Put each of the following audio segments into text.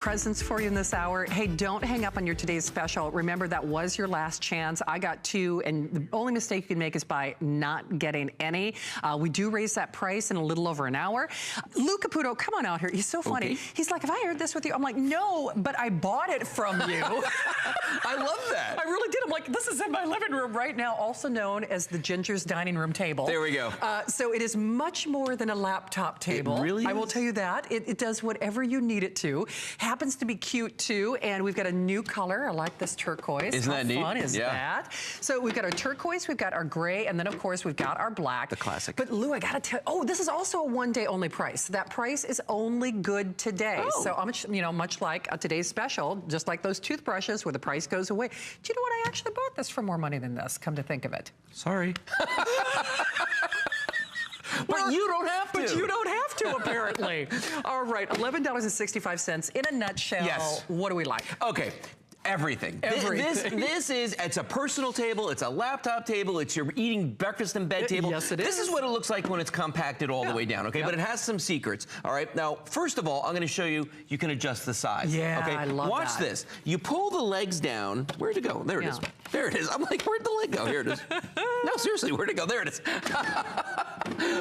Presents for you in this hour. Hey, don't hang up on your today's special. Remember, that was your last chance. I got 2, and the only mistake you can make is by not getting any. We do raise that price in a little over an hour. Lou Caputo, come on out here. He's so funny. Okay. He's like, have I aired this with you? I'm like, no, but I bought it from you. I love that. I really did. I'm like, this is in my living room right now, also known as the Ginger's dining room table. There we go. So it is much more than a laptop table. It really is? I will tell you that. It does whatever you need it to. Happens to be cute too, and we've got a new color. I like this turquoise. Isn't that neat? How fun is that? So we've got our turquoise, we've got our gray, and then of course we've got our black. The classic. But Lou, I gotta tell you, oh, this is also a one-day only price. That price is only good today. Oh. So much like today's special, just like those toothbrushes where the price goes away. Do you know what? I actually bought this for more money than this, come to think of it. Sorry. But you don't have to. But you don't have to, apparently. All right, $11.65 in a nutshell. Yes. What do we like? Okay. Everything. It's a personal table, it's a laptop table, it's your eating breakfast in bed table. Yes, it is. This is what it looks like when it's compacted all the way down, okay? Yep. But it has some secrets, all right? Now, first of all, I'm gonna show you, you can adjust the size. Yeah, okay? I love Watch that. this. You pull the legs down. Where'd it go? There it is. There it is. I'm like, where'd the leg go? Here it is. No, seriously, where'd it go? There it is.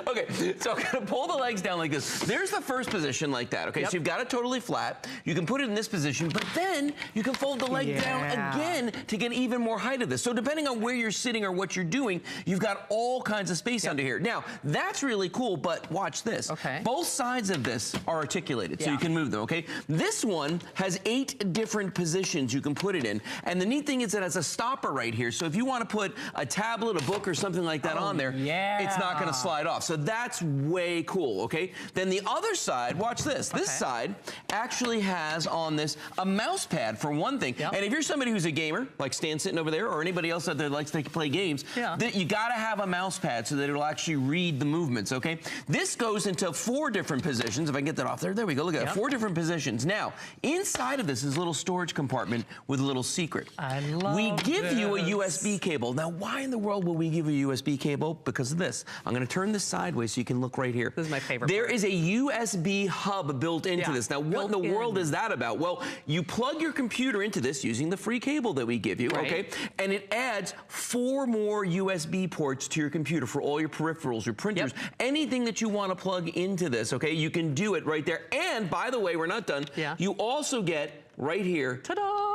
Okay, so I'm gonna pull the legs down like this. There's the first position like that, okay? So you've got it totally flat. You can put it in this position, but then you can fold the leg down again to get even more height of this. So depending on where you're sitting or what you're doing, you've got all kinds of space under here. Now, that's really cool, but watch this. Okay. Both sides of this are articulated, so you can move them, okay? This one has 8 different positions you can put it in. And the neat thing is it has a stopper right here. So if you want to put a tablet, a book, or something like that on there, it's not going to slide off. So that's way cool, okay? Then the other side, watch this. This side actually has on this a mouse pad for one thing. And if you're somebody who's a gamer, like Stan sitting over there, or anybody else out there that likes to play games, you gotta have a mouse pad so that it'll actually read the movements, okay? This goes into 4 different positions. If I can get that off there, there we go, look at that, 4 different positions. Now, inside of this is a little storage compartment with a little secret. I love We give you a USB cable. Now, why in the world will we give you a USB cable? Because of this. I'm gonna turn this sideways so you can look right here. This is my favorite There part. is a USB hub built into this. Now, what in the world is that about? Well, you plug your computer into this using the free cable that we give you, okay? And it adds 4 more USB ports to your computer for all your peripherals, your printers, anything that you want to plug into this, okay? You can do it right there. And by the way, we're not done. You also get right here,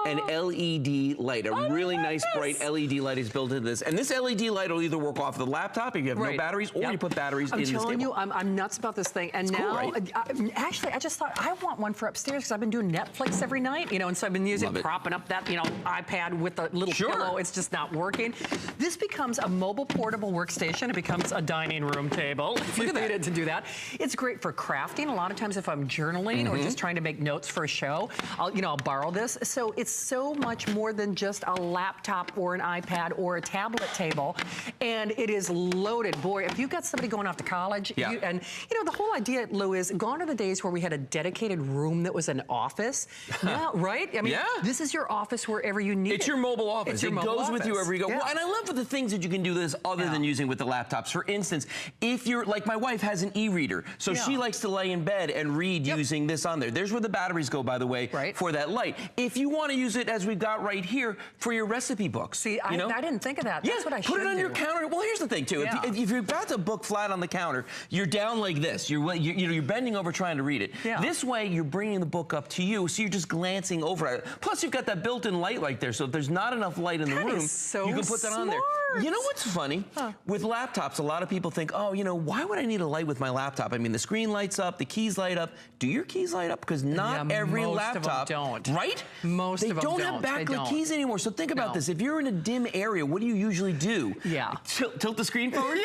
an LED light. A really nice bright LED light is built into this. And this LED light will either work off the laptop if you have no batteries, or you put batteries in this table. I'm telling you, I'm nuts about this thing. And now, actually, I just thought I want one for upstairs because I've been doing Netflix every night, and so I've been using propping up that, iPad with a little pillow. It's just not working. This becomes a mobile portable workstation. It becomes a dining room table if you need it to do that. It's great for crafting. A lot of times if I'm journaling or just trying to make notes for a show, I'll borrow this. So it's so much more than just a laptop or an iPad or a tablet table. And it is loaded. Boy, if you've got somebody going off to college, the whole idea, Lou, is gone are the days where we had a dedicated room that was an office. Now, right? I mean, this is your office wherever you need it. It's your mobile office. It goes with you wherever you go. Well, and I love the things that you can do this other than using with the laptops. For instance, if you're, like my wife has an e-reader, so she likes to lay in bed and read using this on there. There's where the batteries go, by the way, for that light. If you want to use it, as we've got right here, for your recipe books. See, I didn't think of that. That's what I should do. Put it on your counter. Well, here's the thing, too. If you've got the book flat on the counter, you're down like this. You're bending over trying to read it. This way, you're bringing the book up to you, so you're just glancing over at it. Plus, you've got that built-in light right there, so if there's not enough light in the room, you can put that on there. You know what's funny? With laptops, a lot of people think, oh, why would I need a light with my laptop? I mean, the screen lights up, the keys light up. Do your keys light up? Because not every laptop, don't. Right? Most of them don't have backlit keys anymore. So think about this. If you're in a dim area, what do you usually do? Tilt the screen forward?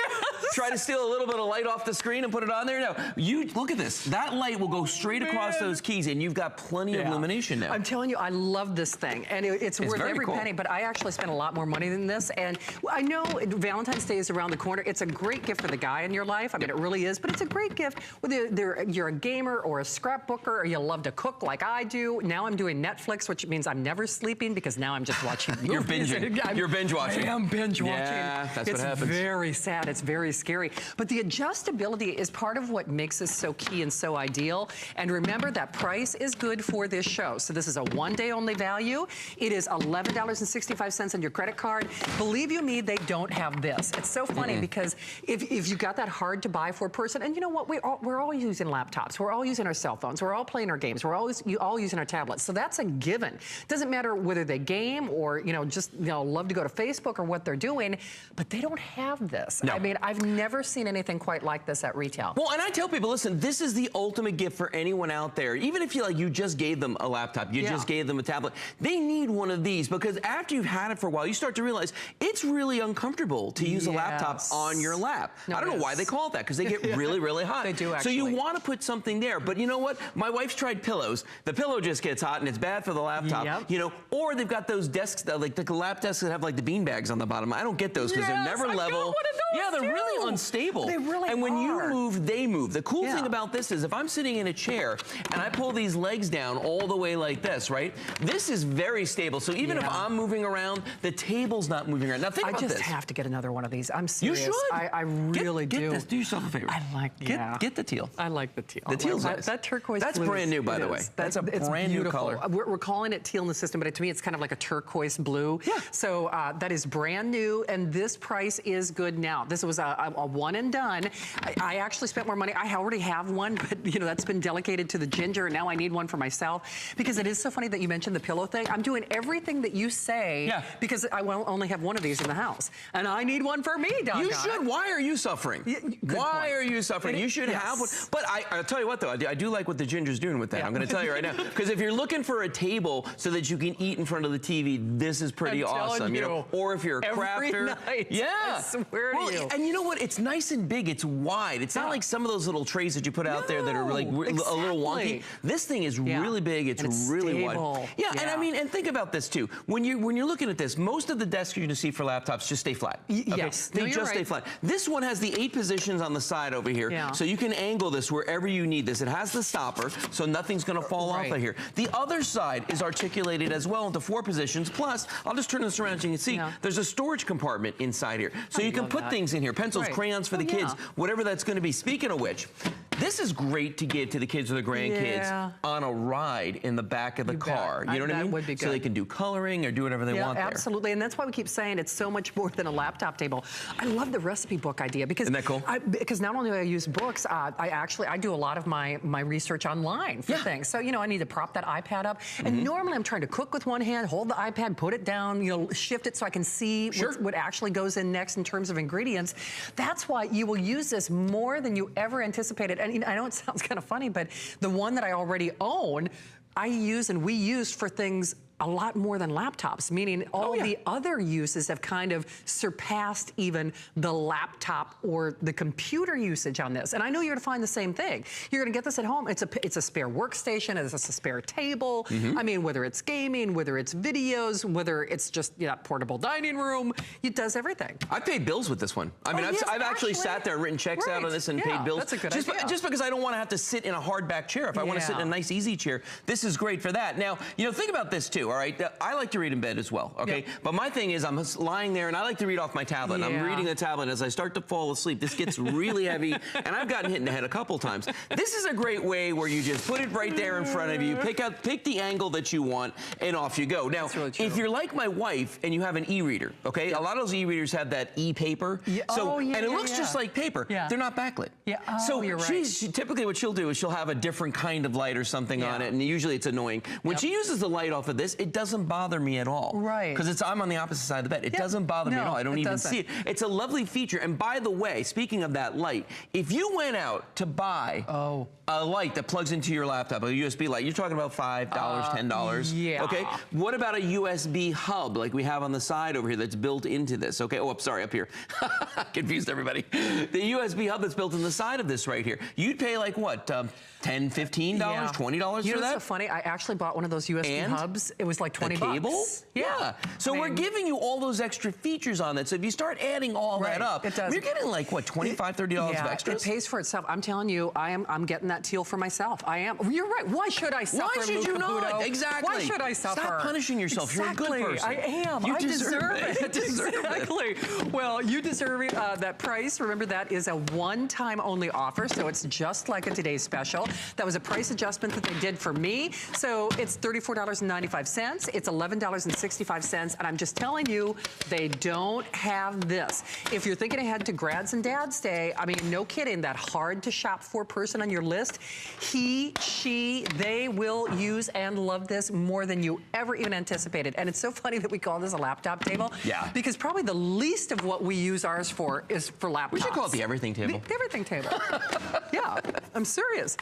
Try to steal a little bit of light off the screen and put it on there? No. You look at this. That light will go straight across those keys, and you've got plenty of illumination now. I'm telling you, I love this thing, and it's worth every penny, but I actually spent a lot more money than this. And I know Valentine's Day is around the corner. It's a great gift for the guy in your life. I mean, it really is, but it's a great gift whether you're a gamer or a scrapbooker or you love to cook like I do. Now I'm I'm doing Netflix, which means I'm never sleeping because now I'm just watching movies. You're binging. You're binge watching. I am binge watching. Yeah, that's what happens. It's very sad. It's very scary. But the adjustability is part of what makes this so key and so ideal. And remember that price is good for this show. So this is a one-day only value. It is $11.65 on your credit card. Believe you me, they don't have this. It's so funny because if you got that hard to buy for a person, and you know what, we're all using laptops, we're all using our cell phones, we're all playing our games, we're all using our tablets. So that's a given. Doesn't matter whether they game or just love to go to Facebook or what they're doing, but they don't have this. No. I mean, I've never seen anything quite like this at retail. Well, and I tell people, listen, this is the ultimate gift for anyone out there. Even if you just gave them a laptop, you just gave them a tablet, they need one of these because after you've had it for a while, you start to realize it's really uncomfortable to use a laptop on your lap. No, I don't know why they call it that, because they get really, really hot. They do, actually. So you want to put something there, but you know what? My wife's tried pillows. The pillow just gets hot and it's bad for the laptop. Or they've got those desks, like the lap desks that have like the bean bags on the bottom. I don't get those because they're never level. Got one of those yeah, they're really unstable. They really And when you move, they move. The cool thing about this is if I'm sitting in a chair and I pull these legs down all the way like this, right? This is very stable. So even if I'm moving around, the table's not moving around. Now think about this. I just have to get another one of these. I'm serious. You should. I really do. Get this. Do yourself a favor. I like Get the teal. I like the teal. The teal's nice. That turquoise That's blue brand new, by the way. That's a brand new color. We're calling it teal in the system, but to me, it's kind of like a turquoise blue. Yeah. So that is brand new, and this price is good now. This was a one and done. I actually spent more money. I already have one, but that's been delegated to the ginger, and now I need one for myself because it is so funny that you mentioned the pillow thing. I'm doing everything that you say because I will only have one of these in the house, and I need one for me, doggone. You should. Why are you suffering? Why are you suffering? You should have one. But I'll tell you what, though. I do like what the ginger's doing with that. I'm going to tell you right now. Because if you're looking for a table so that you can eat in front of the TV, this is pretty awesome. Or if you're a crafter. Night, I swear to you. And you know what? It's nice and big. It's wide. It's not like some of those little trays that you put out there that are like a little wonky. This thing is really big. It's really wide. Yeah, and I mean, and think about this too. When you're looking at this, most of the desks you're going to see for laptops just stay flat. Yes, they just stay flat. This one has the 8 positions on the side over here, so you can angle this wherever you need this. It has the stopper, so nothing's going to fall off of here. The other side is articulated as well into 4 positions. Plus, I'll just turn this around so you can see there's a storage compartment inside here, so you can put things in here, pencils, crayons for the kids, whatever that's going to be. Speaking of which, this is great to give to the kids or the grandkids on a ride in the back of the car. You know what I mean? That would be good. So they can do coloring or do whatever they want there. Absolutely, and that's why we keep saying it's so much more than a laptop table. I love the recipe book idea because isn't that cool? Because not only do I use books, I do a lot of my research online for things. So I need to prop that iPad up, and normally I'm trying to cook with one hand, hold the iPad, put it down, shift it so I can see what actually goes in next in terms of ingredients. That's why you will use this more than you ever anticipated. And I know it sounds kind of funny, but the one that I already own, I use and we use for things a lot more than laptops, meaning all the other uses have kind of surpassed even the laptop or the computer usage on this. And I know you're gonna find the same thing. You're gonna get this at home. It's a spare workstation, it's a spare table. I mean, whether it's gaming, whether it's videos, whether it's just portable dining room, it does everything. I paid bills with this one. I mean, I've actually sat there and written checks out on this and paid bills. That's a good idea. Just because I don't want to have to sit in a hardback chair. If I want to sit in a nice, easy chair, this is great for that. Now, think about this too. All right, I like to read in bed as well, okay? But my thing is I'm lying there and I like to read off my tablet. I'm reading the tablet as I start to fall asleep. This gets really heavy and I've gotten hit in the head a couple times. This is a great way where you just put it right there in front of you, pick the angle that you want, and off you go. Now, if you're like my wife and you have an e-reader, okay? A lot of those e-readers have that e-paper. And it looks just like paper. They're not backlit. So you're right. typically what she'll do is she'll have a different kind of light or something on it, and usually it's annoying. When she uses the light off of this, it doesn't bother me at all. Right. Because I'm on the opposite side of the bed. It doesn't bother me at all. I don't even see it. It's a lovely feature. And by the way, speaking of that light, if you went out to buy a light that plugs into your laptop, a USB light, you're talking about $5, $10. Yeah. Okay. What about a USB hub like we have on the side over here that's built into this? Okay. Oh, I'm sorry, up here. Confused everybody. The USB hub that's built in the side of this right here. You'd pay like what? $10, $15, $20 for that? You know what's so funny? I actually bought one of those USB hubs. It was like $20. Cable? Yeah. So we're giving you all those extra features on that. So if you start adding all that up, you're getting like what, $25, $30 of extras? It pays for itself. I'm telling you, I'm getting that that teal for myself. I am. You're right. Why should I suffer? Why should you not? Exactly. Why should I suffer? Stop punishing yourself. Exactly. You're a good person. I am. You I deserve it. You deserve exactly. Well, you deserve it. That price. Remember, that is a one-time only offer, so it's just like a today's special. That was a price adjustment that they did for me. So it's $34.95. It's $11.65, and I'm just telling you, they don't have this. If you're thinking ahead to Grads and Dads Day, I mean, no kidding, that hard to shop for person on your list, he, she, they will use and love this more than you ever even anticipated. And it's so funny that we call this a laptop table. Yeah. Because probably the least of what we use ours for is for laptops. We should call it the everything table. The everything table. Yeah, I'm serious.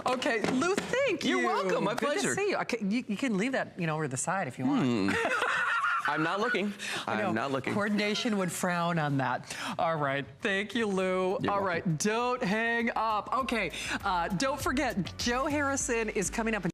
Okay, Lou, thank you. You're welcome. My pleasure. Good to see you. Okay, you can leave that, over to the side if you want. I'm not looking. I'm not looking. Coordination would frown on that. All right. Thank you, Lou. All right. Don't hang up. Okay. Don't forget, Joe Harrison is coming up.